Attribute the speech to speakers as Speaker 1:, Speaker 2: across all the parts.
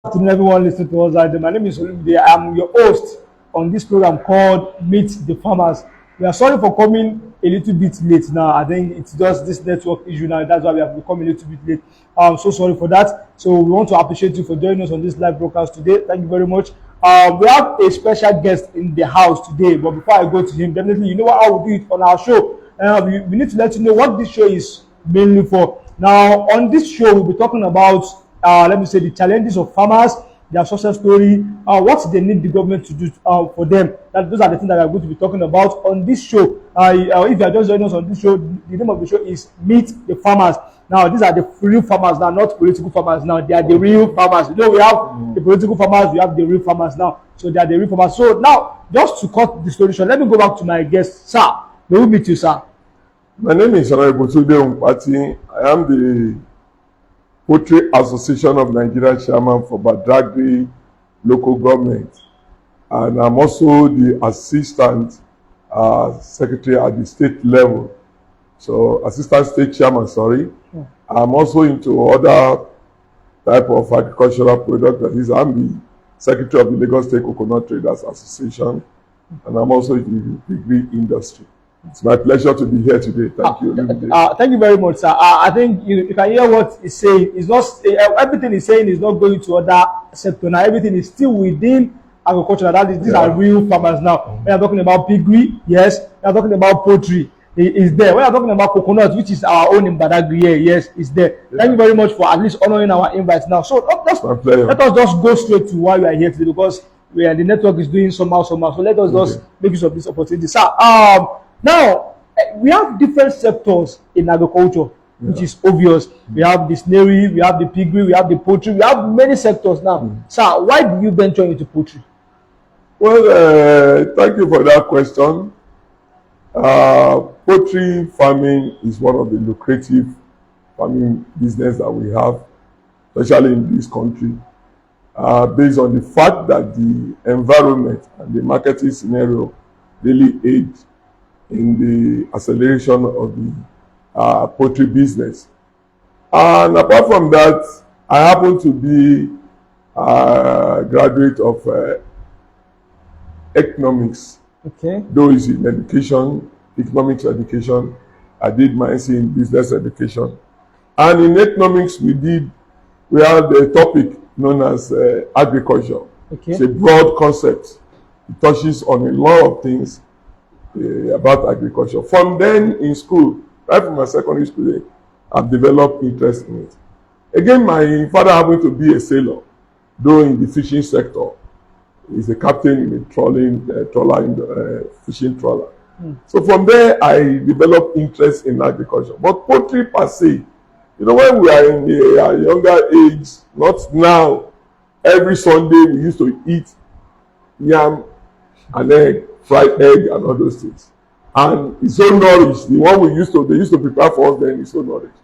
Speaker 1: Good afternoon, everyone listening to us out there. My name is Olumide. I'm your host on this program called Meet the Farmers. We are sorry for coming a little bit late now. I think it's just this network issue now. That's why we have become a little bit late. I'm so sorry for that. So we want to appreciate you for joining us on this live broadcast today. Thank you very much. We have a special guest in the house today. But before I go to him, definitely, you know what I will do it on our show. We need to let you know what this show is mainly for. Now, on this show, we'll be talking about let me say the challenges of farmers, their success story, what they need the government to do for them. Those are the things that we are going to be talking about on this show. If you are just joining us on this show, the name of the show is Meet the Farmers. Now, these are the real farmers now, not political farmers now. They are the real farmers. You know, we have the political farmers, we have the real farmers now. So they are the real farmers. So now, just to cut the story short, let me go back to my guest, sir. May we meet you, sir?
Speaker 2: My name is Tunde Hunpatin. I am the Poultry Association of Nigeria chairman for Badagry local government, and I'm also the assistant secretary at the state level. So assistant state chairman, sorry. I'm also into other type of agricultural product. That is, I'm the secretary of the Lagos State Coconut Traders Association, and I'm also in the piggery industry. It's my pleasure to be here today. Thank you.
Speaker 1: Thank you very much, sir. I think you can hear what he's saying. It's not everything he's saying is not going to other sector. Now everything is still within agriculture. That is, these are real farmers now. We are talking about piggery, yes. We are talking about poultry. It is there. We are talking about coconut, which is our own in Badagry. Yes, it's there. Yeah. Thank you very much for at least honoring our invite now. So let us just go straight to why we are here today, because the network is doing somehow. So let us just make use of this opportunity, sir. Now, we have different sectors in agriculture, which is obvious. We have the snairy, we have the piggery, we have the poultry, we have many sectors now. Sir, why do you venture into poultry?
Speaker 2: Well, thank you for that question. Poultry farming is one of the lucrative farming business that we have, especially in this country, based on the fact that the environment and the marketing scenario really aid in the acceleration of the poultry business. And apart from that, I happen to be a graduate of economics. Okay. Though it's in education, economics education. I did my SC in business education. And in economics, we had a topic known as agriculture. Okay. It's a broad concept. It touches on a lot of things about agriculture. From then in school, right from my secondary school day, I've developed interest in it. Again, my father happened to be a sailor, though in the fishing sector. He's a captain in a fishing trawler. So from there, I developed interest in agriculture. But poultry per se, you know, when we are in a younger age, not now, every Sunday we used to eat yam and egg, fried egg and all those things, and it's so nourished. The one they used to prepare for us then is so nourished.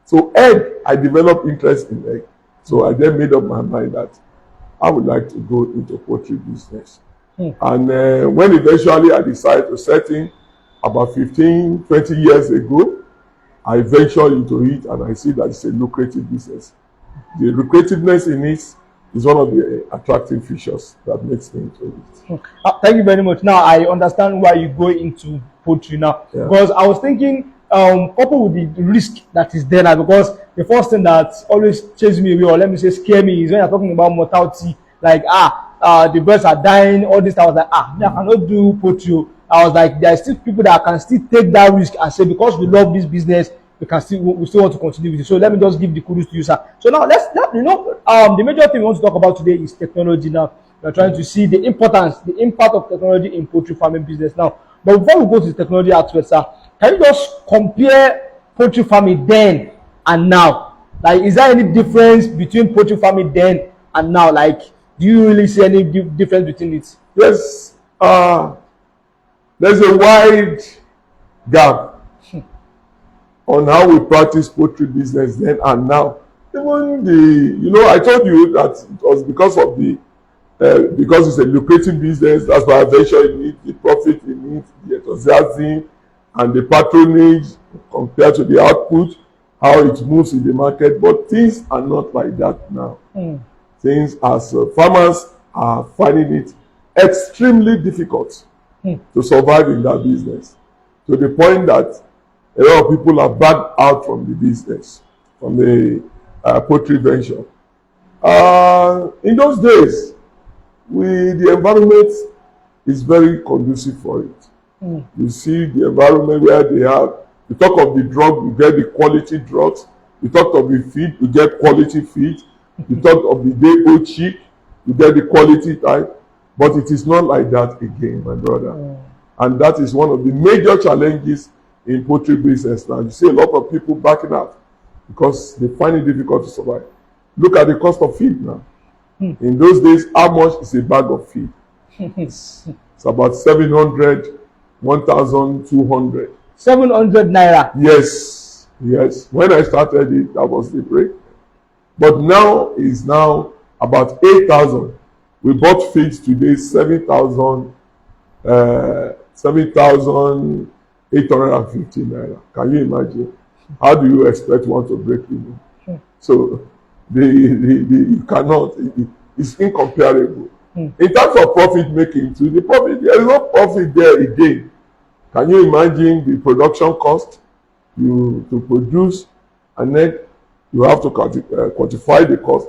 Speaker 2: So egg, I developed interest in egg. So I then made up my mind that I would like to go into poultry business. And when eventually I decided to set in about 15-20 years ago, I ventured into it, and I see that it's a lucrative business. The lucrativeness in it is one of the attractive features that makes me into it.
Speaker 1: Thank you very much. Now I understand why you go into poultry now. Yeah. Because I was thinking, coupled with the risk that is there now, because the first thing that always chases me away, or let me say scare me, is when you're talking about mortality, like the birds are dying, all this. I was like, I cannot do poultry. I was like, there are still people that can still take that risk and say, because we love this business, we still want to continue with it. So let me just give the kudos to you, sir. So now the major thing we want to talk about today is technology. Now we're trying to see the impact of technology in poultry farming business now. But before we go to the technology aspect, sir, can you just compare poultry farming then and now? Like, is there any difference between poultry farming then and now? Like, do you really see any difference between it?
Speaker 2: Yes, there's a wide gap on how we practice poultry business then and now. Even I told you that it was because of because it's a lucrative business. That's why I venture in it, the profit in it, the enthusiasm, and the patronage compared to the output, how it moves in the market. But things are not like that now. things as farmers are finding it extremely difficult to survive in that business, to the point that a lot of people are backed out from the business, from the poultry venture. In those days, the environment is very conducive for it. You see the environment where they have, you talk of the drug, you get the quality drugs. You talk of the feed, you get quality feed. You talk of the day-old chick, you get the quality type. But it is not like that again, my brother. And that is one of the major challenges in poultry business now. You see a lot of people backing out because they find it difficult to survive. Look at the cost of feed now. In those days, how much is a bag of feed? It's about 700, 1,200.
Speaker 1: 700 naira.
Speaker 2: Yes, yes. When I started it, that was the break. But now it's now about 8,000. We bought feeds today 7,850 naira. Can you imagine? How do you expect one to break even? So you cannot. It's incomparable. In terms of profit making, too, the profit, there is no profit there again. Can you imagine the production cost to produce, and then you have to quantify the cost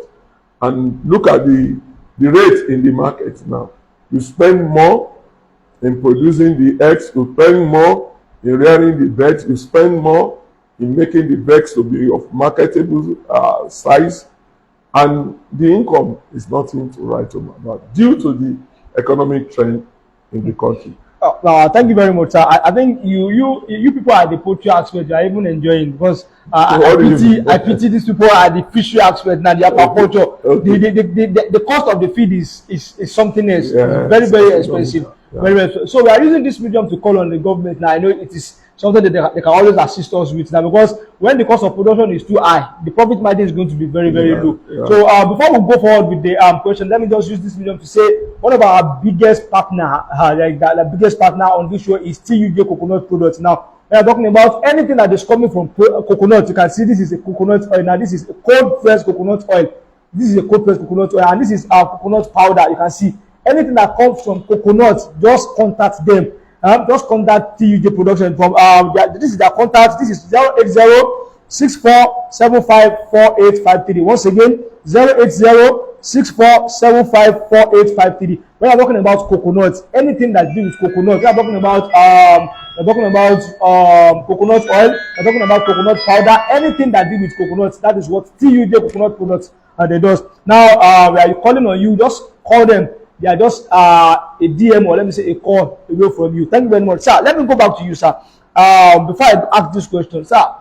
Speaker 2: and look at the rate in the market now. You spend more in producing the eggs, you spend more in rearing the birds, you spend more in making the birds to be of marketable size, and the income is nothing to write home about due to the economic trend in the country.
Speaker 1: Thank you very much, sir. I think you people are the poultry aspect. You are even enjoying, because I pity these people at the fishery aspect now. The aquaculture, the cost of the feed is something else. Very, very expensive. Very, very. So we are using this medium to call on the government now. I know it is something that they can always assist us with now, because when the cost of production is too high, the profit margin is going to be very, very low. So before we go forward with the question, let me just use this medium to say one of our biggest partner, the biggest partner on this show is TUJ Coconut Products. Now we are talking about anything that is coming from coconut. You can see this is a coconut oil. Now this is a cold pressed coconut oil. This is a cold pressed coconut oil, and this is our coconut powder. You can see anything that comes from coconut, just contact them. Just contact TUJ Production from this is their contact. This is 080-6475-4853. Once again, 080-6475-4853. When I'm talking about coconut, anything that deals with coconut, we are talking about coconut oil, we're talking about coconut powder, anything that deals with coconut, that is what TUJ Coconut Products they does. Now we are calling on you, just call them. They are just a DM, or let me say a call away from you. Thank you very much, sir. Let me go back to you, sir. Before I ask this question, sir,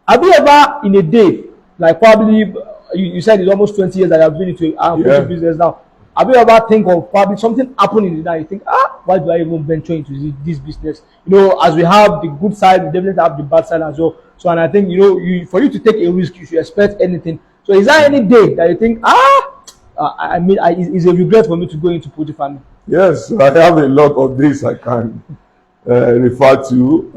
Speaker 1: have you ever in a day, like probably you said it's almost 20 years that you have been into business now. Have you ever think of probably something happening in that you think, why do I even venture into this business? You know, as we have the good side, we definitely have the bad side as well. So, and I think, for you to take a risk, you should expect anything. So is there any day that you think, it's a regret for me to go into poultry farming?
Speaker 2: Yes, I have a lot of days I can refer to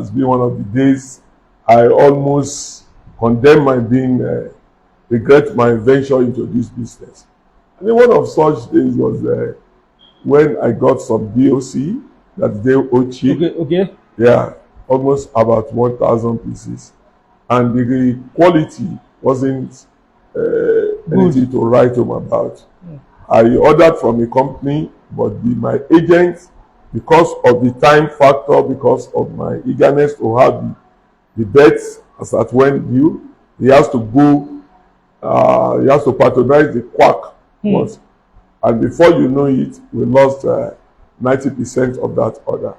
Speaker 2: as being one of the days I almost condemn my regret my venture into this business. I mean, one of such days was when I got some DOC, that's day-old chick.
Speaker 1: Okay.
Speaker 2: Yeah, almost about 1,000 pieces. And the quality wasn't anything to write home about. I ordered from a company, but my agent, because of the time factor, because of my eagerness to have the bets as at when due, he has to go, he has to patronize the quack once. And before you know it, we lost 90% of that order.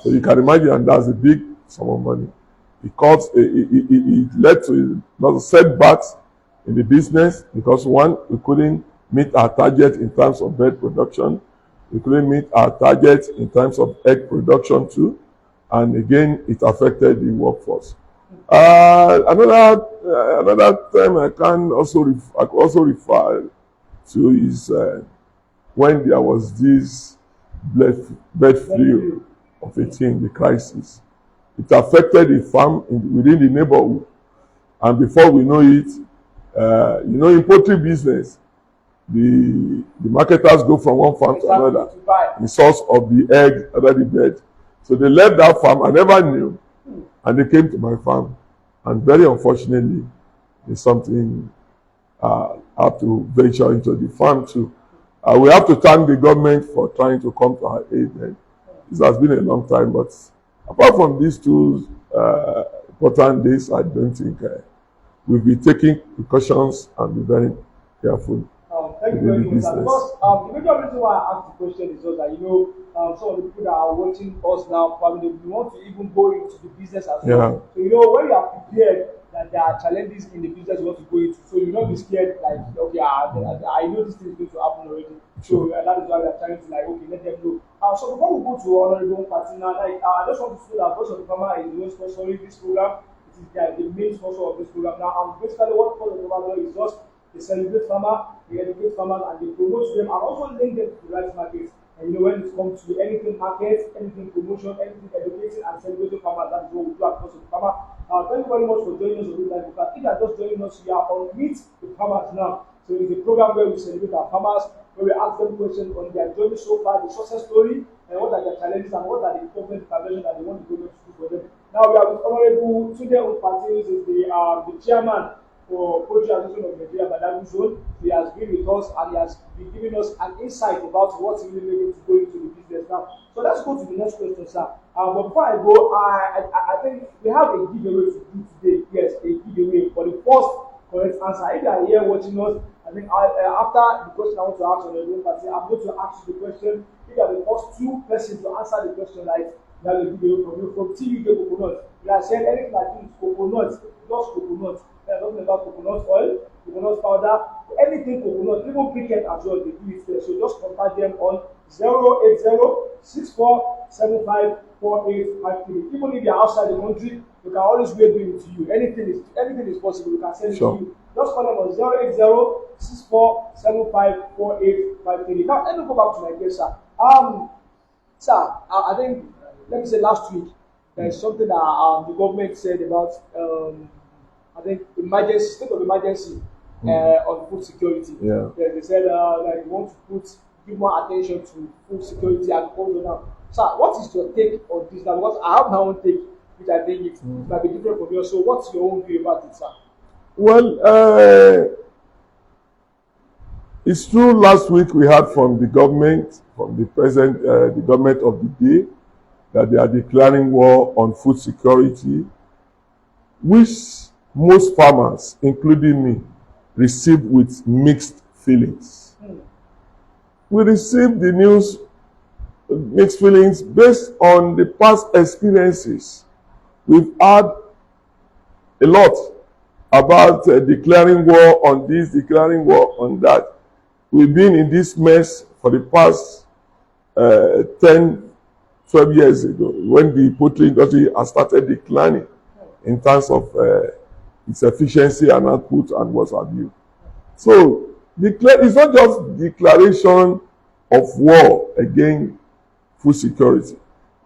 Speaker 2: So you can imagine, and that's a big sum of money. Because it led to a lot of setbacks in the business, because one, we couldn't meet our target in terms of bird production. We couldn't meet our target in terms of egg production too. And again, it affected the workforce. Another time I can also refer to is when there was this bird flu of 18, the crisis. It affected the farm within the neighborhood. And before we know it, in poultry business, the marketers go from one farm to another in source of the egg under the bed. So they left that farm. I never knew, and they came to my farm, and very unfortunately, there's something I have to venture into the farm too. We have to thank the government for trying to come to our aid. And this has been a long time, but apart from these two important days, I don't think we'll be taking precautions and be very careful.
Speaker 1: Thank you very much, sir. Because the major reason why I asked the question is just that, some of the people that are watching us now, probably they want to even go into the business as well. So, when you are prepared that there are challenges in the business you want to go into, so you'll not be scared, like, okay, I know this thing is going to happen already. So that is why we are trying to, like, okay, let them know. So before we go to Honorable Hunpatin, I just want to say that Voice of the Farmer is the one sponsoring this program. It is the main sponsor of this program. Now, basically what Voice of the Farmer is just they celebrate farmers, they educate farmers, and they promote them and also link them to the right market. And when it comes to anything market, anything promotion, anything educating and celebrating farmers, that is what we do at Voice of the Farmer. Thank you very much for joining us on this live because if you are just joining us, we are on Meet the Farmers now. So it's a program where we celebrate our farmers, where we ask them questions on their journey so far, the success story, and what are their challenges and what are the government interventions that they want the government to do for them. Now we are with Honorable Tunde Hunpatin, who is the chairman for Poultry Association of Nigeria Badagry Zone. He has been with us and he has been giving us an insight about what's really making to go into the business now. So let's go to the next question, sir. But before I go, I think we have a giveaway to do today. Yes, a giveaway for the first correct answer. If you are here watching us, I think after the question I want to ask on the room party, I'm going to ask you the question. If you are the first two persons to answer the question right, that will give you from TVK Coconut. You are saying anything like this, coconut, just coconut. They are talking about coconut oil, coconut powder, anything coconut, even cricket as well, they do it there. So just contact them on 080-6475-4853. Even if you are outside the country, you can always wait doing it to you. Anything is possible, you can send it to you. Just call them on 080-6475-4853. Now, let me go back to my case, sir. Sir, I think, let me say last week, there is something that the government said about I think state of emergency on food security. Yeah. They said like you want to give more attention to food security and agriculture now. Sir, what is your take on this now? Because I have my own take, which I think it might be different from yours. So what's your own view about it, sir?
Speaker 2: Well, it's true. Last week we heard from the government, from the president, the government of the day, that they are declaring war on food security, which most farmers, including me, received with mixed feelings. We received the news mixed feelings based on the past experiences. We've had a lot about declaring war on this, declaring war on that. We've been in this mess for the past 10, 12 years ago, when the poultry industry has started declining in terms of its efficiency and output and what have you. So, it's not just declaration of war against food security.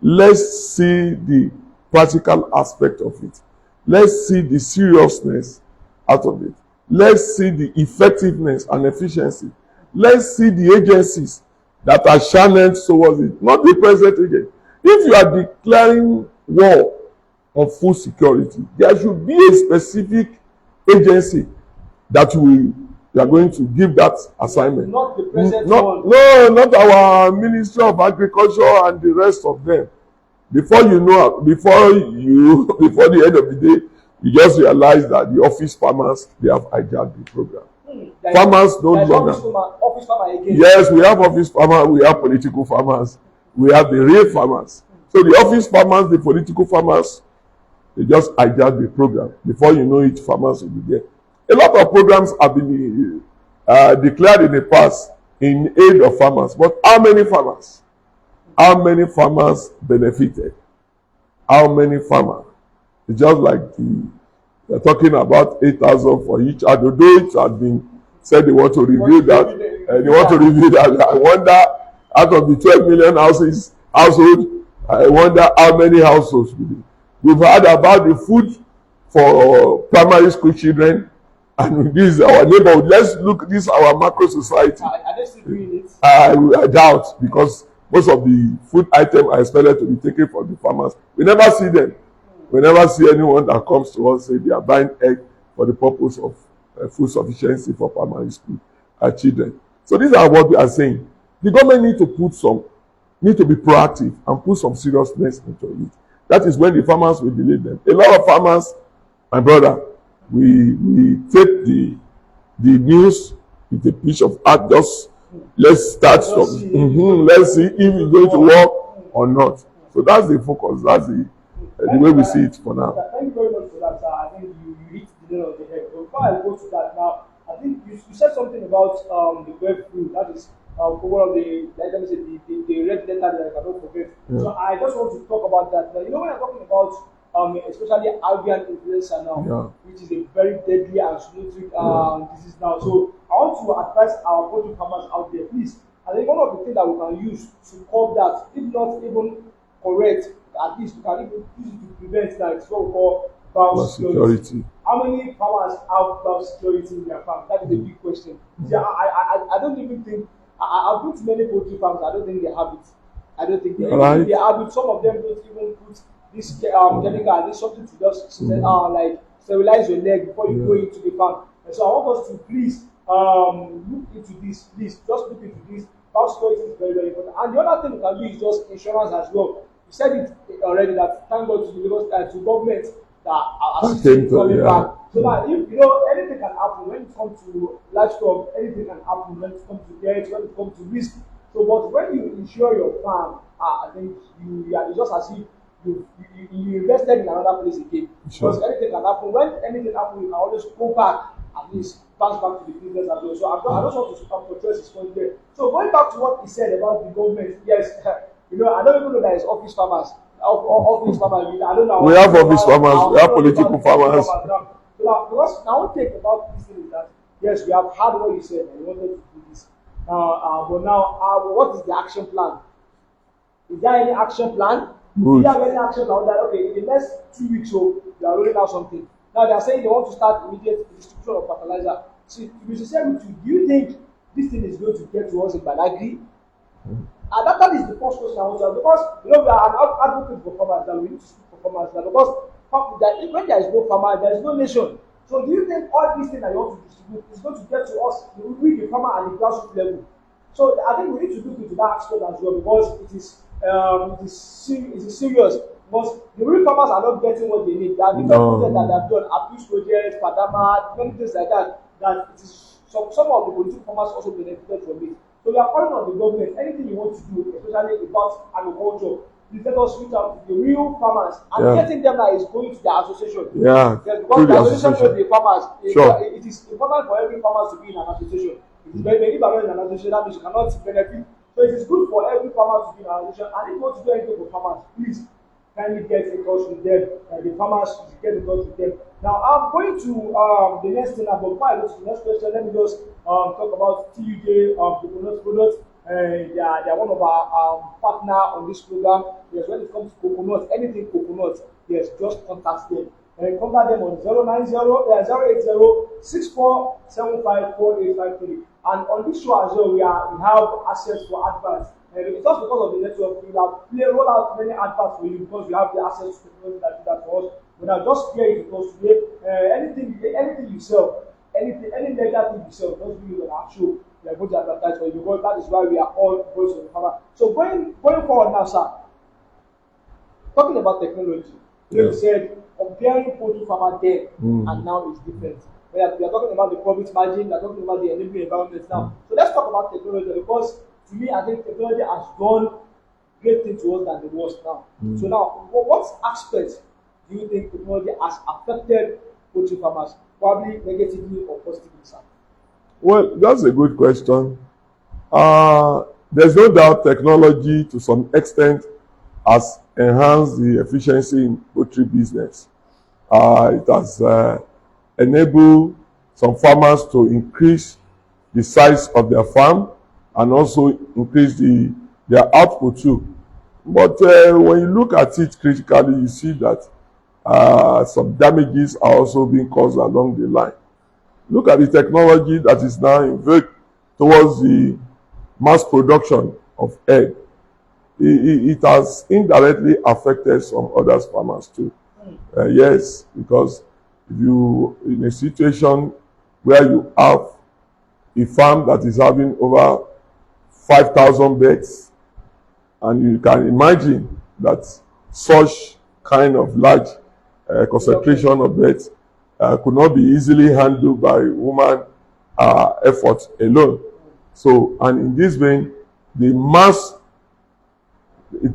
Speaker 2: Let's see the practical aspect of it. Let's see the seriousness out of it. Let's see the effectiveness and efficiency. Let's see the agencies that are channeled towards it, not the present agent. If you are declaring war on food security, there should be a specific agency that you are going to give that assignment.
Speaker 1: Not the present
Speaker 2: one. No, not our Ministry of Agriculture and the rest of them. Before the end of the day, you just realize that the office farmers, they have hijacked the program. Farmers no longer.
Speaker 1: Office farmer again.
Speaker 2: Yes, we have office farmers, we have political farmers, we have the real farmers. So the office farmers, the political farmers, they just hijack the program. Before you know it, farmers will be there. A lot of programs have been declared in the past in aid of farmers. But how many farmers? How many farmers benefited? How many farmers? It's just like they're talking about 8,000 for each. Although it had been said they want to review that. I wonder, out of the 12 million households, I wonder how many households will be. We've heard about the food for primary school children And this is our neighborhood. Let's look, this is our macro society.
Speaker 1: Are they still doing it?
Speaker 2: I doubt, because most of the food items are expected to be taken from the farmers. We never see them. We never see anyone that comes to us say they are buying egg for the purpose of food sufficiency for primary school children. So these are what we are saying. The government need to be proactive and put some seriousness into it. That is when the farmers will delay them. A lot of farmers, my brother, we take the news with a pitch of art. Just let's start from let's see if it's going to work or not. So that's the focus. That's the way we see it for now.
Speaker 1: Thank you very much for that, sir. I think you hit the nail on the head. Before I go to that now, I think you said something about the web flu. That is one of the, let me say, the red letter that I cannot forget. Yeah. So I just want to talk about that. Now, you know, when I'm talking about especially avian influenza now, which is a very deadly and zoonotic disease now. So I want to advise our poultry farmers out there, please. I think one of the things that we can use to curb that, if not even correct, at least we can even use it to prevent that. It's what we call biosecurity. How many farmers have biosecurity in their farm? That is a big question. See, I don't even think, I've been to many poultry farms, I don't think they have it. I don't think they have it. Some of them don't even put this chemical, this something to just like sterilize your leg before you go into the farm. And so I want us to please look into this. Please just look into this. Biosecurity is very, very important. And the other thing we can do is just insurance as well. You said it already, that thank God to government that are assisting coming back. So that if you know anything can happen when it comes to livestock, anything can happen when it comes to death, when it comes to risk. So but when you insure your farm, I think it's just as if you invested in another place again. Because anything can happen. When anything happens, you can always go back, at least bounce back to the business as well. So I just want to portray his point there. So going back to what he said about the government, yes, you know, I don't even know that it's office farmers. Office farmers, I don't know.
Speaker 2: We have office farmers, we have political farmers.
Speaker 1: Because now one thing about this thing is that yes, we have heard what you said and we wanted to do this. But now, what is the action plan? Is there any action plan? Do you have any action plan that okay, in the next 2 weeks so you are rolling out something? Now they are saying they want to start immediate distribution of fertilizer. So to be sincere with you, do you think this thing is going to get to us in Badagry? And that is the first question I want to ask, because you know we are an advocate for farmers, that we need to speak for farmers, that because when there is no farmer, there is no nation. So do you think all these things that you want to distribute is going to get to us, we the farmer at the grassroots level? So I think we need to look into that aspect as well, because it is serious. Because the real farmers are not getting what they need. There are different projects that they have done, abuse projects, Padama, many things like that. That it is some of the political farmers also benefited from it. So we are calling on the government, anything you want to do, especially about agriculture, please let us reach out to the real farmers and getting them that is going to the association.
Speaker 2: Yeah.
Speaker 1: Yes, because the association knows the farmers. It is important for every farmer to be in an association. It is very if you are not in an association, that means you cannot benefit. So it is good for every farmer to be in an association. And if you want to do anything for farmers, please kindly get in touch with them. The farmers should get in touch with them. Now I'm going to the next thing, but before I go to the next question, let me just talk about TUJ coconut products. They are one of our partner on this program. Yes, when it comes to coconut, anything coconut, yes, just contact them. Contact them on 080-6475-4853. And on this show as well, we have access for adverts. It's just because of the network, we have roll out many adverts for you because we have the access to technology that do that for us. But now just hear it because today, anything you sell, any negative you sell, just do it on our show. We are going to advertise for you because that is why we are all voice of the farmer. So going forward now, sir, talking about technology, you said comparing poultry farmer then and now is different. We are talking about the profit margin, we are talking about the enabling environment now. So let's talk about technology because to me, I think technology has done great things to us than the worst now. So now, what aspects do you think technology has affected poultry farmers, probably negatively or positively, sir?
Speaker 2: Well, that's a good question. There's no doubt technology to some extent has enhanced the efficiency in poultry business. It has enabled some farmers to increase the size of their farm and also increase their output too. But when you look at it critically, you see that some damages are also being caused along the line. Look at the technology that is now in vogue towards the mass production of egg. It has indirectly affected some other farmers too. Yes, because if you in a situation where you have a farm that is having over 5,000 beds, and you can imagine that such kind of large concentration of beds could not be easily handled by woman effort alone. So, and in this vein, it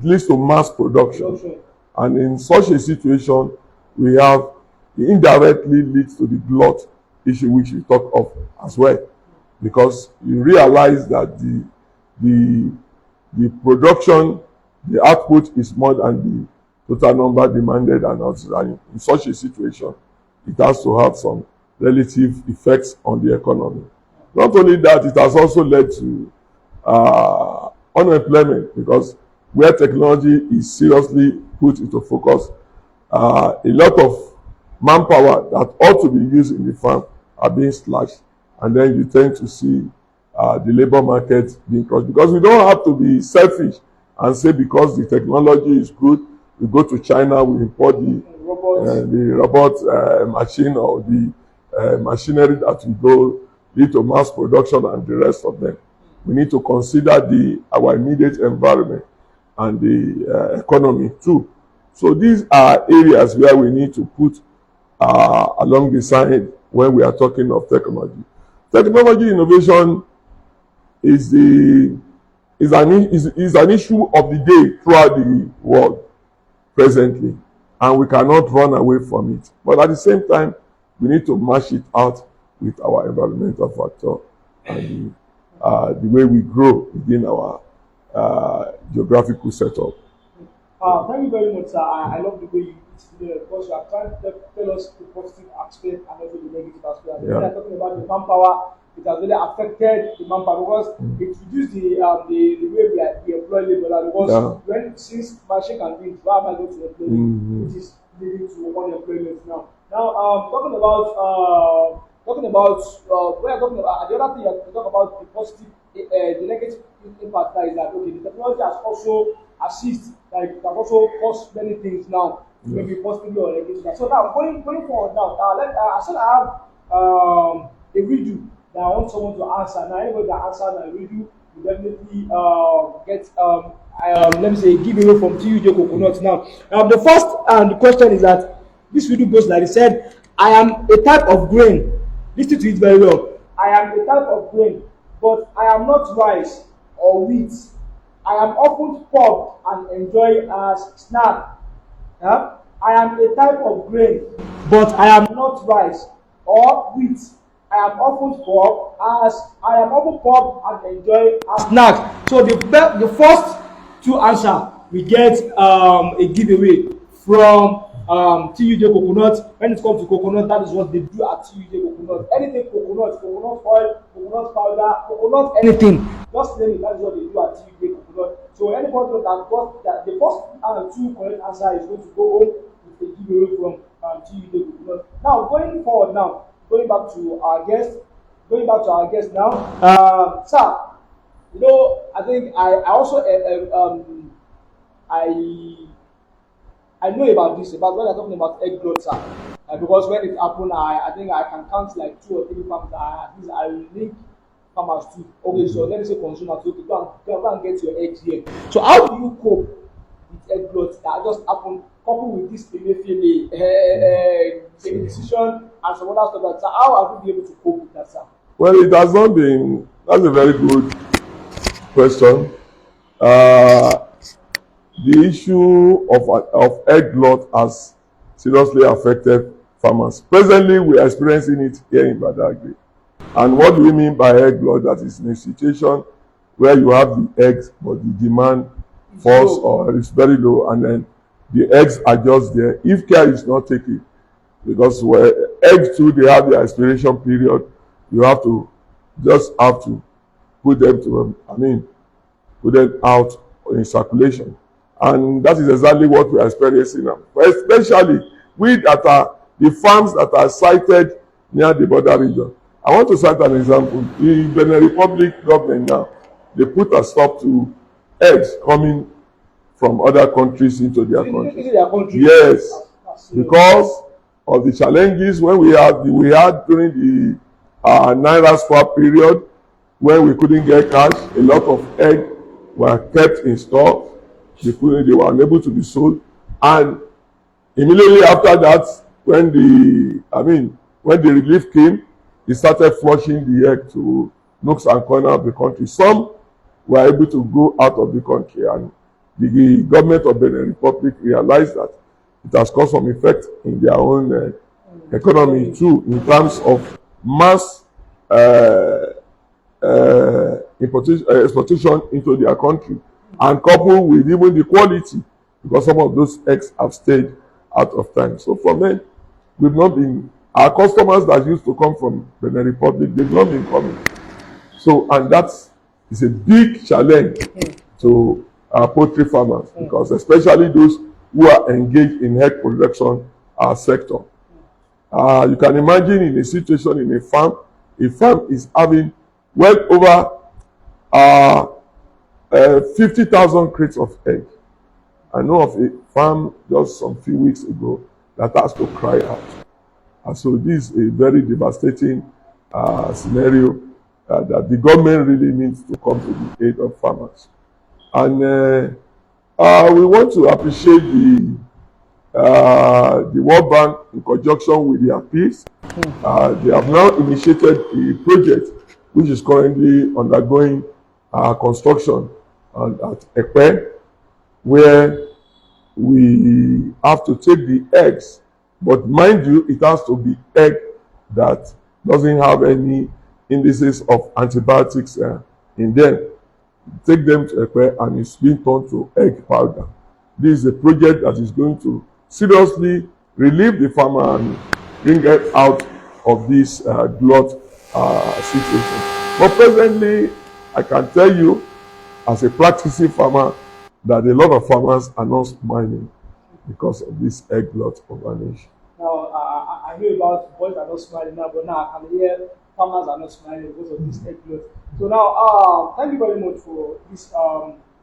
Speaker 2: leads to mass production. And in such a situation, we have, it indirectly leads to the glut issue which we talk of as well. Because you realize that the production, the output is more than the total number demanded, and in such a situation, it has to have some relative effects on the economy. Not only that, it has also led to unemployment, because where technology is seriously put into focus, a lot of manpower that ought to be used in the farm are being slashed, and then you tend to see the labor market being crushed. Because we don't have to be selfish and say because the technology is good, we go to China, we import the robot machine or the machinery that will go lead to mass production and the rest of them. We need to consider our immediate environment and the economy too. So these are areas where we need to put along the side when we are talking of technology. Technology innovation is an issue of the day throughout the world presently, and we cannot run away from it. But at the same time, we need to mash it out with our environmental factor and the way we grow within our geographical setup.
Speaker 1: Thank you very much, sir. I love the way you because you are trying to tell us the positive aspect and also the negative aspect. Yeah. We are talking about the manpower. It has really affected the manpower because it reduced the way we employ labor. Because since machine can do it, why am I going to employ you? Which is leading to unemployment now. Now, talking about we are talking about the other thing you talk about the positive, the negative impact that is that okay, the technology has also assist, like it can also cause many things now, maybe positively or negatively. So now going forward now, I said I have a riddle that I want someone to answer. Now anybody that answers my riddle will definitely get let me say giveaway from TUJ Coconut. Now the first question is that this riddle goes like it said, I am a type of grain. Listen to it very well. I am a type of grain, but I am not rice or wheat. I am often popped and enjoyed as snack. I am a type of grain, but I am not rice or wheat. I am often popped and enjoyed as snack. So the first two answer we get a giveaway from TUJ Coconut. When it comes to coconut, that is what they do at TUJ Coconut. Anything coconut oil, coconut powder, coconut anything. Just name it, that is what they do at TUJ Coconut. So anybody that got that the first two correct answer is going to go home with a giveaway from TUJ Coconut. Now going back to our guest now. Sir, you know, I think I also I know about this, about when I'm talking about egg growth, sir. Because when it happened, I think I can count like 2 or 3 farms that I link farmers to. Okay, so let me say consumers, okay, go and get your eggs here. So how do you cope with egg growth that just happened, coupled with this Emefiele decision and some other stuff like that? How have you been able to cope with that, sir?
Speaker 2: Well, it has not been. That's a very good question. The issue of egg glut has seriously affected farmers. Presently, we are experiencing it here in Badagry. And what do we mean by egg glut? That is in a situation where you have the eggs, but the demand falls or is very low, and then the eggs are just there. If care is not taken, because eggs too, they have their expiration period. You have to put them out in circulation. And that is exactly what we are experiencing now. But especially the farms that are sited near the border region. I want to cite an example. The Benin Republic government now, they put a stop to eggs coming from other countries into their country. Yes, because of the challenges when we had during the Naira swap period, when we couldn't get cash, a lot of eggs were kept in store. They were unable to be sold, and immediately after that, when the relief came, they started flushing the egg to nooks and corners of the country. Some were able to go out of the country, and the government of Benin Republic realized that it has caused some effect in their own economy too, in terms of mass exportation into their country, and coupled with even the quality, because some of those eggs have stayed out of time. So for me, we've not been, our customers that used to come from Benin Republic, they've not been coming. So, and that is a big challenge to our poultry farmers, because especially those who are engaged in egg production sector. You can imagine in a situation in a farm is having well over 50,000 crates of egg. I know of a farm just some few weeks ago that has to cry out. And so this is a very devastating scenario that the government really needs to come to the aid of farmers. And we want to appreciate the World Bank in conjunction with the appeals. They have now initiated a project which is currently undergoing construction at Epe, where we have to take the eggs, but mind you, it has to be egg that doesn't have any indices of antibiotics in them. Take them to Epe, and it's being turned to egg powder. This is a project that is going to seriously relieve the farmer and bring it out of this glut situation. But presently, I can tell you, as a practicing farmer, that a lot of farmers are not smiling because of this egg glut of our nation.
Speaker 1: Now, I know about boys are not smiling now, but now I can hear farmers are not smiling because of this egg glut. So now, thank you very much for this.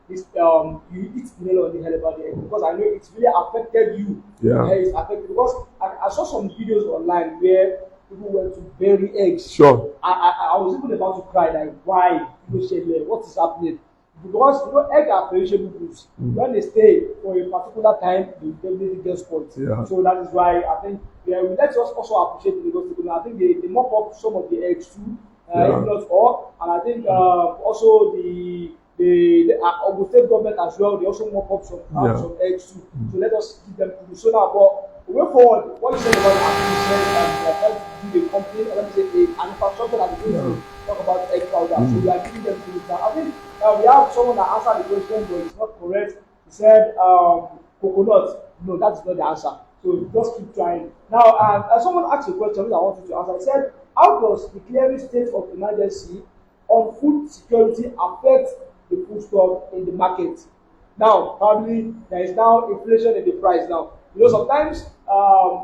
Speaker 1: You hit the nail on the head about the egg, because I know it's really affected you.
Speaker 2: Yeah.
Speaker 1: It's affected, because I saw some videos online where people went to bury eggs.
Speaker 2: Sure.
Speaker 1: I was even about to cry, like, why? What is happening? Because eggs are perishable goods. When they stay for a particular time, they definitely get spoiled.
Speaker 2: Yeah.
Speaker 1: So that is why I think we let us also appreciate the Lagos people. I think they mop up some of the eggs too, if not all. And I think also the state government as well, they also mop up some eggs too. So let us give them to do so now. But way forward, what you say about acquisition and trying to do a company, or let me say an infrastructure that is going to talk about egg powder. So we are giving them to it now. I think we have someone that answered the question, but it's not correct. He said coconut. No, that's not the answer. So just keep trying. Now, someone asked a question which I wanted to answer. He said, how does declaring state of emergency on food security affect the food stock in the market? Now, probably there is now inflation in the price now. Sometimes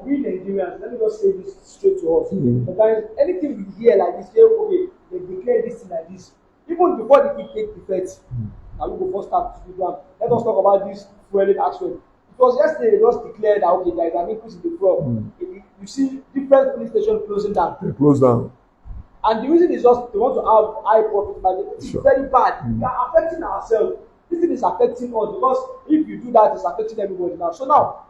Speaker 1: we Nigerians, let me just say this straight to us. Sometimes anything we hear like this, okay, they declare this thing like this. Even before the heat take effect, now we go first start to do one. Let us talk about this fueling action. Because yesterday they just declared that okay, there is an increase in the fuel. You see different police stations closing down.
Speaker 2: They close down.
Speaker 1: And the reason is just they want to have high profit margin. It is very bad. We are affecting ourselves. This thing is affecting us, because if you do that, it's affecting everybody now. So now,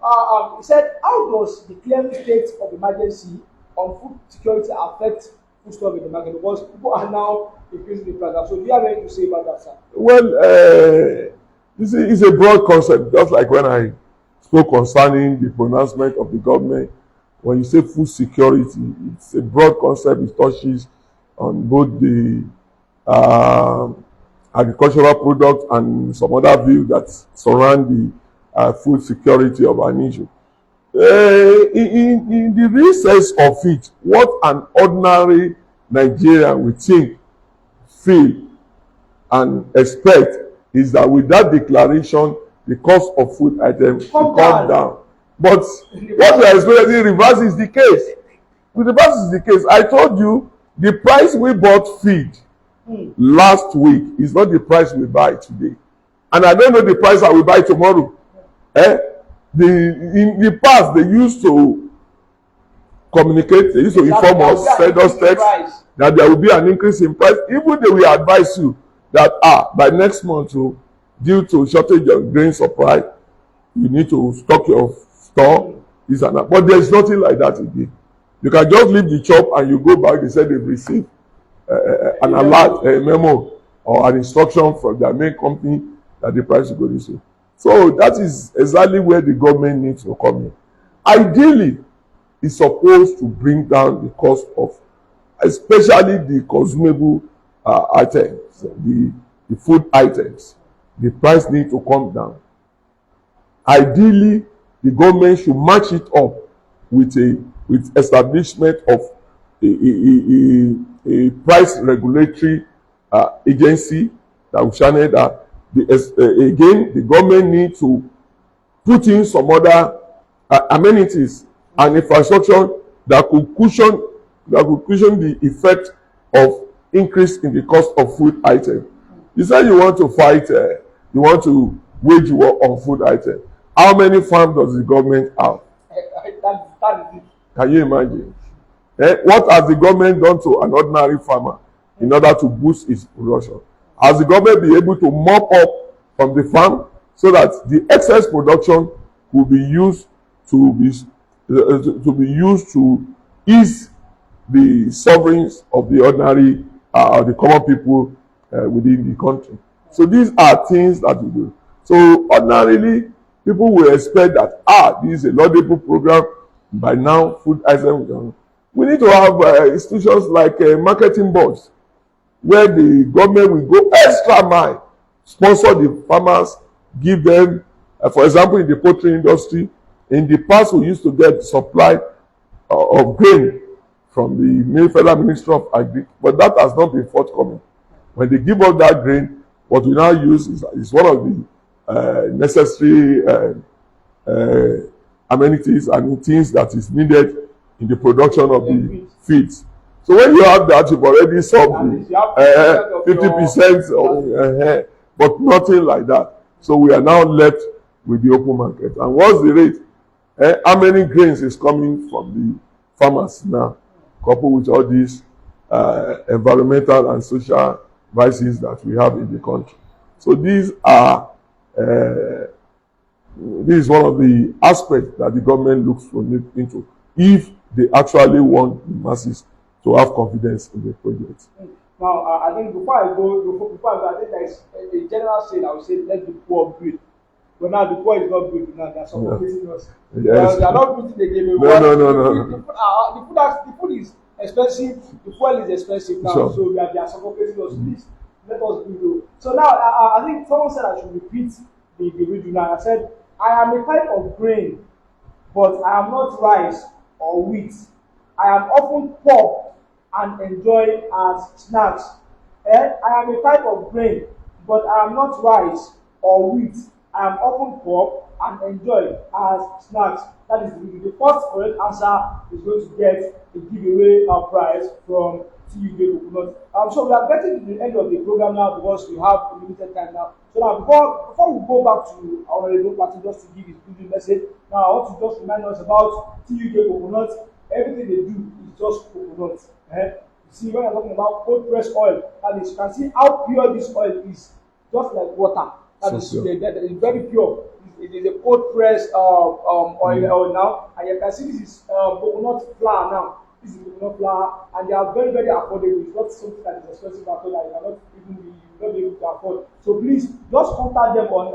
Speaker 1: he said, how does declaring state of emergency on food security affect food stock in the market? Because people are now increasing the price. So do you have anything to say about that, sir?
Speaker 2: Well, this is a broad concept, just like when I spoke concerning the pronouncement of the government. When you say food security, it's a broad concept. It touches on both the agricultural product and some other views that surround the food security of our nation. In the real sense of it, what an ordinary Nigerian would think, feel, and expect is that with that declaration, the cost of food items will come down. But what we are experiencing, reverse is the case. The reverse is the case. I told you The price we bought feed last week is not the price we buy today. And I don't know the price I will buy tomorrow. In the past, they used to communicate, they used to inform us, send us text that there will be an increase in price. Even they will advise you that by next month, due to shortage of grain supply, you need to stock your store, this and that. But there is nothing like that again. You can just leave the shop and you go back. They said they've received an alert, a memo, or an instruction from their main company that the price is going to be. So that is exactly where the government needs to come in. Ideally, it's supposed to bring down the cost of, especially the consumable items, the food items. The price needs to come down. Ideally, the government should match it up with establishment of a price regulatory agency that will channel that. Again, the government needs to put in some other amenities and infrastructure that could cushion the effect of increase in the cost of food items. You say you want to fight, you want to wage war on food items. How many farms does the government have? Can you imagine? What has the government done to an ordinary farmer in order to boost its production? Has the government been able to mop up from the farm so that the excess production will be used to ease the sufferings of the ordinary the common people within the country? So these are things that we do. So ordinarily, people will expect that this is a laudable program. By now, food items. We need to have institutions like marketing boards, where the government will go extra mile, sponsor the farmers, give them, for example, in the poultry industry, in the past we used to get supply of grain from the Federal Ministry of Agri, but that has not been forthcoming. When they give us that grain, what we now use is one of the necessary amenities and things that is needed in the production of the feeds. So when you have that, you've already solved 50%, but nothing like that. So we are now left with the open market. And what's the rate? How many grains is coming from the farmers now, coupled with all these environmental and social vices that we have in the country? So these are this is one of the aspects that the government looks into if they actually want the masses to have confidence in the project.
Speaker 1: Now, I think before I go, I think there is a general saying. I would say, let the poor breathe. But now the poor is not breathing. Now they are suffocating us. Yes. They are not breathing again.
Speaker 2: No.
Speaker 1: The food is expensive. The fuel is expensive now. Sure. So they are suffocating us. Please let us breathe. So now I think someone said I should repeat the region. I said I am a type of grain, but I am not rice or wheat. I am often pop and enjoy as snacks. I am a type of grain, but I am not rice or wheat. I am often pop and enjoy as snacks. That is the first correct answer is going to get a giveaway prize from TUJ Coconut. So we are getting to the end of the program now because we have a limited time now. So now before we go back to our Hunpatin just to give his good message, now I want to just remind us about TUJ Coconut. Everything they do is just coconut. You see, when I'm talking about cold pressed oil, and you can see how pure this oil is, just like water. That is very pure. It is a cold pressed oil now, and you can see this is coconut flour now. This is coconut flour, and they are very, very affordable. It's not something that is expensive at all that you cannot be able to afford. So please just contact them on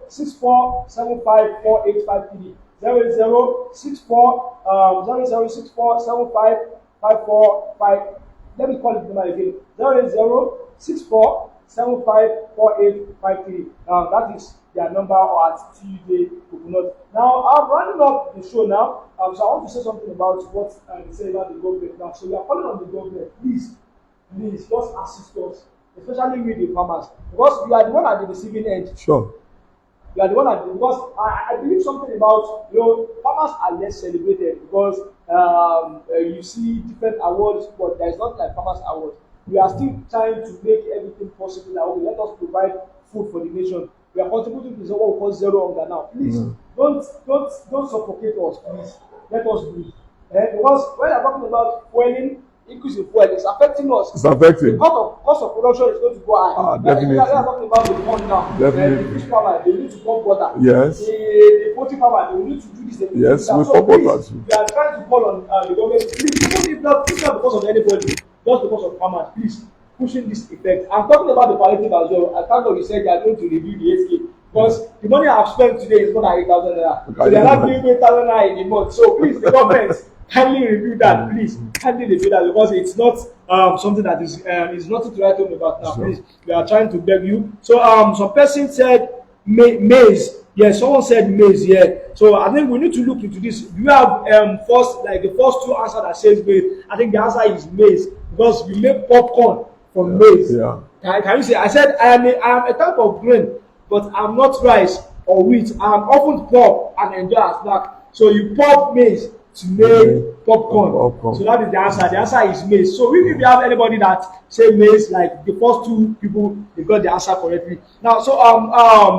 Speaker 1: 080-6475-4853. 080-64-75-545. Let me call it number again. 080-64-75-4853. That is their number at TUJ Coconut. Now I'm rounding up the show now. So I want to say something about what they say about the government now. So we are calling on the government, please just assist us, especially with the farmers, because you are the one at the receiving end.
Speaker 2: Sure.
Speaker 1: You are the one that, because I believe something about, farmers are less celebrated because you see different awards, but there's not like farmers awards. We are still trying to make everything possible. Like, okay, let us provide food for the nation. We are contributing to what we call zero hunger now. Please don't suffocate us, please. Let us do it. Because when I'm talking about fueling, increase in fuel, it's affecting us.
Speaker 2: It's affecting.
Speaker 1: The cost of production is going to go high.
Speaker 2: Definitely.
Speaker 1: We are talking about the pond now.
Speaker 2: Definitely.
Speaker 1: The fish farmer, they need to pump water.
Speaker 2: Yes.
Speaker 1: The poultry farmer, they need to do this.
Speaker 2: Yes, we
Speaker 1: so
Speaker 2: pump
Speaker 1: please,
Speaker 2: water too.
Speaker 1: we are trying to call on the government. Please, if not because of anybody, just because of farmers, please pushing this effect. I'm talking about the palliative as well. I thank God you said they are going to review the 8K. Because the money I have spent today is more than 8,000 naira. So they are not giving me 1,000 naira in a month. So please, the government, kindly review that, please. Kindly review that, because it's not something that is nothing to write home about now. Sure. Please, we are trying to beg you. So some person said maize. Yes, someone said maize. Yeah. So I think we need to look into this. Do you have the first two answer that says maize? I think the answer is maize, because we make popcorn from maize.
Speaker 2: Yeah.
Speaker 1: Can you say? I said I am a type of grain, but I'm not rice or wheat. I'm often pop and enjoy a snack. So you pop maize to make popcorn. So that is the answer. The answer is maize. So if you have anybody that say maize, like the first two people, they got the answer correctly. Now, so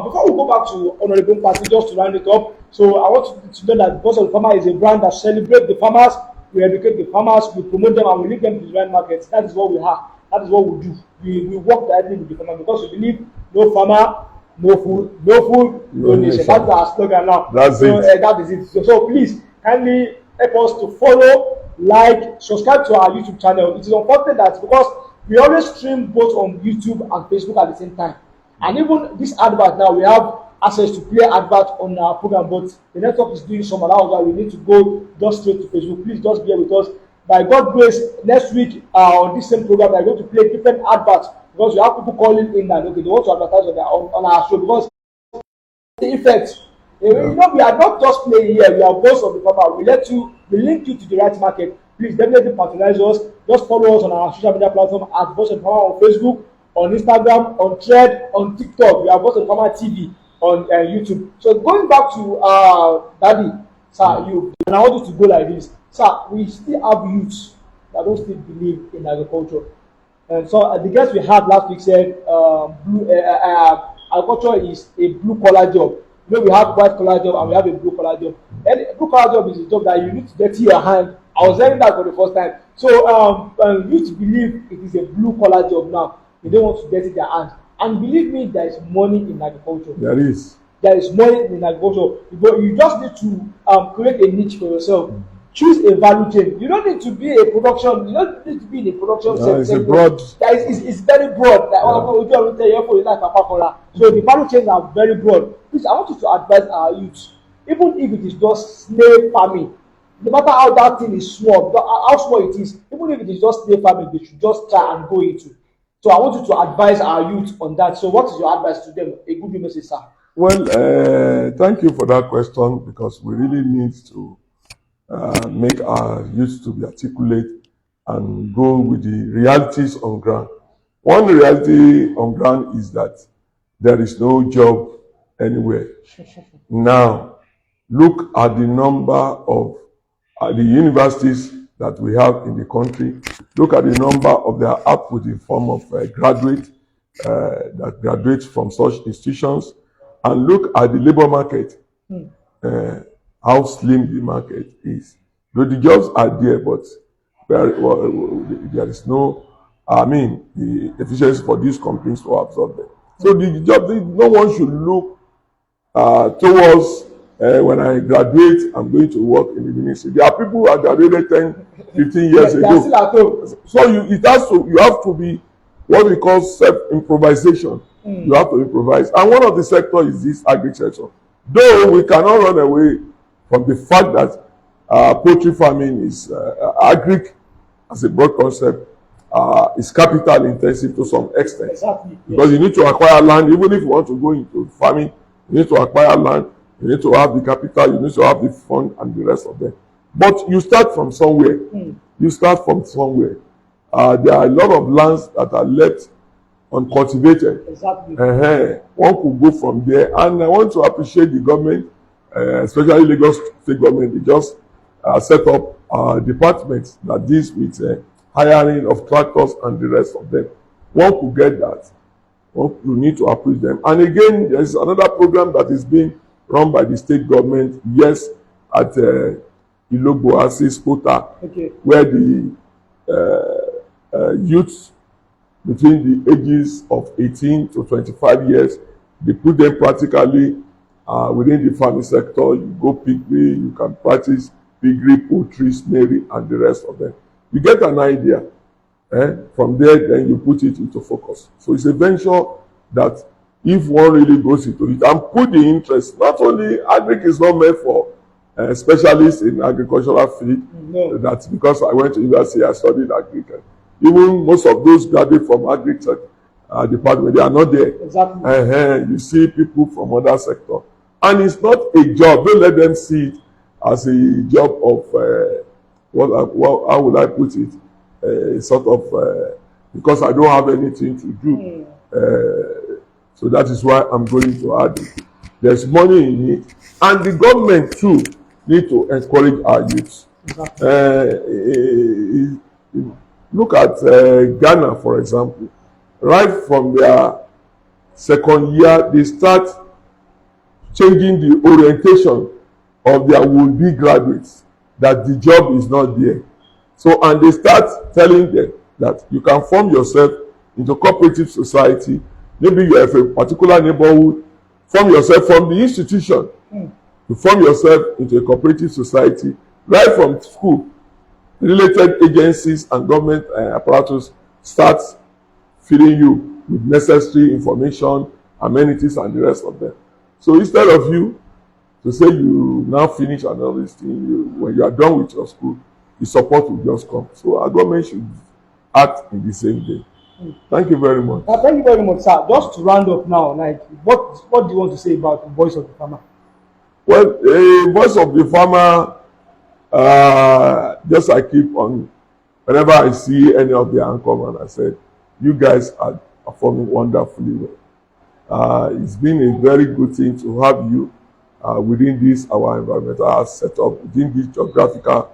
Speaker 1: before we go back to Honorable Hunpatin, just to round it up, so I want to know that Voice of the Farmer is a brand that celebrates the farmers, we educate the farmers, we promote them, and we lead them to the right markets. That is what we have. That is what we do. We work directly with the farmer, because we believe no farmer, no food, no nation. That's our slogan now.
Speaker 2: That's it.
Speaker 1: That is it. So please, kindly help us to follow, like, subscribe to our YouTube channel. It is important that, because we always stream both on YouTube and Facebook at the same time. And even this advert now, we have access to play advert on our program, but the network is doing some allowance why we need to go just straight to Facebook. Please just bear with us. By God's grace, next week on this same program, we are going to play different adverts, because we have people calling in that okay, they want to advertise on our show, because the effect. You know, we are not just playing here. We are Voice of the Farmer. We link you to the right market. Please definitely patronize us. Just follow us on our social media platform at Voice of the Farmer on Facebook, on Instagram, on Thread, on TikTok. We have Voice of the Farmer TV on YouTube. So going back to Daddy, sir, and I want you to go like this. Sir, we still have youths that don't still believe in agriculture. And so the guest we had last week said agriculture is a blue collar job. You know, we have white collar job and we have a blue collar job. And a blue collar job is a job that you need to dirty your hand. I was hearing that for the first time. So youth believe it is a blue collar job now. They don't want to dirty their hands. And believe me, there is money in agriculture.
Speaker 2: There is.
Speaker 1: There is money in agriculture. But you just need to create a niche for yourself. Choose a value chain. You don't need to be a production. You don't need to be in a production sector.
Speaker 2: It's a broad.
Speaker 1: It's very broad. So the value chains are very broad. Please, I want you to advise our youth, even if it is just snail farming, no matter how that thing is small, how small it is, even if it is just snail farming, they should just try and go into. So I want you to advise our youth on that. So what is your advice to them? A good message, sir.
Speaker 2: Well, thank you for that question, because we really need to make our youth to be articulate and go with the realities on ground. One reality on ground is that there is no job anywhere. Now, look at the number of the universities that we have in the country. Look at the number of their output in form of graduates that graduate from such institutions, and look at the labor market. How slim the market is. Though the jobs are there, but there is no, the efficiency for these companies to absorb them. So the job, no one should look towards when I graduate, I'm going to work in the ministry. There are people who are graduated 10, 15 years ago.
Speaker 1: Still at home.
Speaker 2: So you have to be what we call self-improvisation. You have to improvise. And one of the sectors is this agriculture. Though we cannot run away from the fact that poultry farming is agric as a broad concept, is capital intensive to some extent.
Speaker 1: Exactly.
Speaker 2: Because you need to acquire land. Even if you want to go into farming, you need to acquire land, you need to have the capital, you need to have the fund and the rest of them. But you start from somewhere. You start from somewhere. There are a lot of lands that are left uncultivated.
Speaker 1: Exactly.
Speaker 2: One could go from there. And I want to appreciate the government, especially Lagos State government. They just set up departments that deals with hiring of tractors and the rest of them. One could get that. You need to approach them. And again, there is another program that is being run by the state government, yes, at Ilogbo Assist Quota, where the youths between the ages of 18 to 25 years, they put them practically within the farming sector. You go piggery, you can practice piggery, poultry, snairy, and the rest of them. You get an idea. From there, then you put it into focus. So it's a venture that if one really goes into it and put the interest, not only agric is not meant for specialists in agricultural field. No. That's because I went to university, I studied agric. Even most of those graduates from agric department, they are not there.
Speaker 1: Exactly.
Speaker 2: You see people from other sector, and it's not a job. Don't let them see it as a job of how would I put it? Sort of because I don't have anything to do. So that is why I'm going to add it. There's money in it, and the government too need to encourage our youths. Look at Ghana, for example. Right from their second year, they start changing the orientation of their would-be graduates, that the job is not there. So, and they start telling them that you can form yourself into cooperative society. Maybe you have a particular neighborhood, form yourself from the institution. You form yourself into a cooperative society right from school. Related agencies and government apparatus start feeding you with necessary information, amenities, and the rest of them. So instead of you to say you now finish and all these things, when you are done with your school, the support will just come. So our government should act in the same way. Thank you very much.
Speaker 1: Thank you very much, sir. Just to round up now, like what do you want to say about the voice of the farmer?
Speaker 2: Well, the voice of the farmer, just I keep on, whenever I see any of the anchormen, I said, you guys are performing wonderfully well. It's been a very good thing to have you within this our environmental setup, within this geographical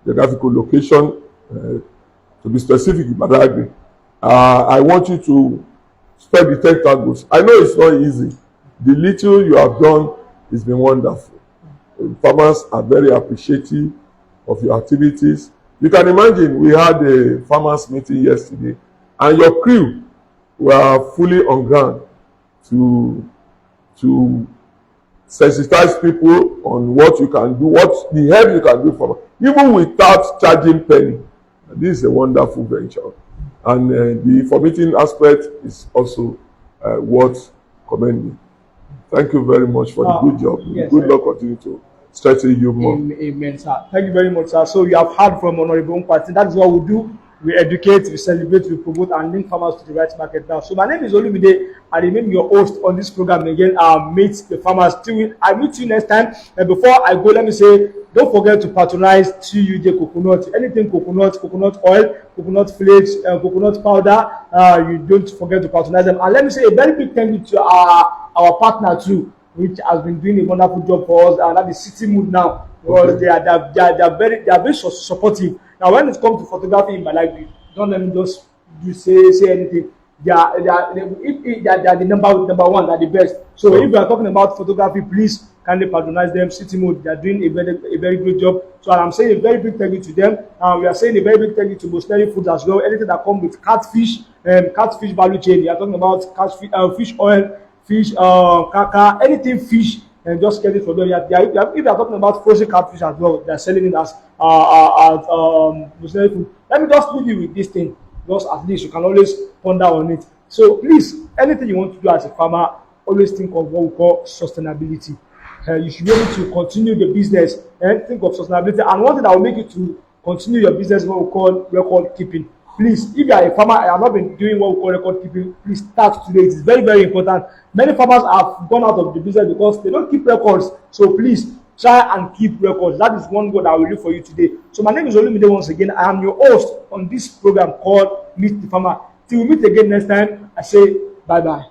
Speaker 2: location, to be specific, Badagry. I want you to spread the tentacles. I know it's not easy. The little you have done has been wonderful. Farmers are very appreciative of your activities. You can imagine we had a farmers meeting yesterday, and your crew were fully on ground to sensitize people on what you can do, what the help you can do for them, even without charging penny. This is a wonderful venture, and the information aspect is also worth commending. Thank you very much for the good job. Yes, good luck continue to strengthen you more.
Speaker 1: Amen, sir. Thank you very much, sir. So you have heard from Honorable Hunpatin. That is what we do. We educate, we celebrate, we promote, and link farmers to the right market now. So my name is Olumide. I remain your host on this program again. Meet the farmers. I meet you next time. And before I go, let me say, don't forget to patronize TUJ coconut. Anything coconut oil, coconut flakes, coconut powder. You don't forget to patronize them. And let me say a very big thank you to our partner too, which has been doing a wonderful job for us. And that is City Mood now, because they are very supportive. Now, when it comes to photography in my life, don't let me just say anything. They are the number one, they are the best. So if you are talking about photography, please kindly patronize them. City Mode, they are doing a very good job. So I'm saying a very big thank you to them. We are saying a very big thank you to Mosneri Foods as well. Anything that comes with catfish value chain. We are talking about fish oil, fish, kaka, anything fish. And just get it for them. If you are talking about frozen catfish as well, they are selling it as food. Let me just leave you with this thing. Just at least you can always ponder on it. So please, anything you want to do as a farmer, always think of what we call sustainability. You should be able to continue the business and think of sustainability. And one thing that will make you to continue your business is what we call record keeping. Please, if you are a farmer, I have not been doing what we call record keeping, please start today. It is very, very important. Many farmers have gone out of the business because they don't keep records. So please, try and keep records. That is one goal that I will do for you today. So my name is Olumide once again. I am your host on this program called Meet the Farmer. Till we meet again next time, I say bye-bye.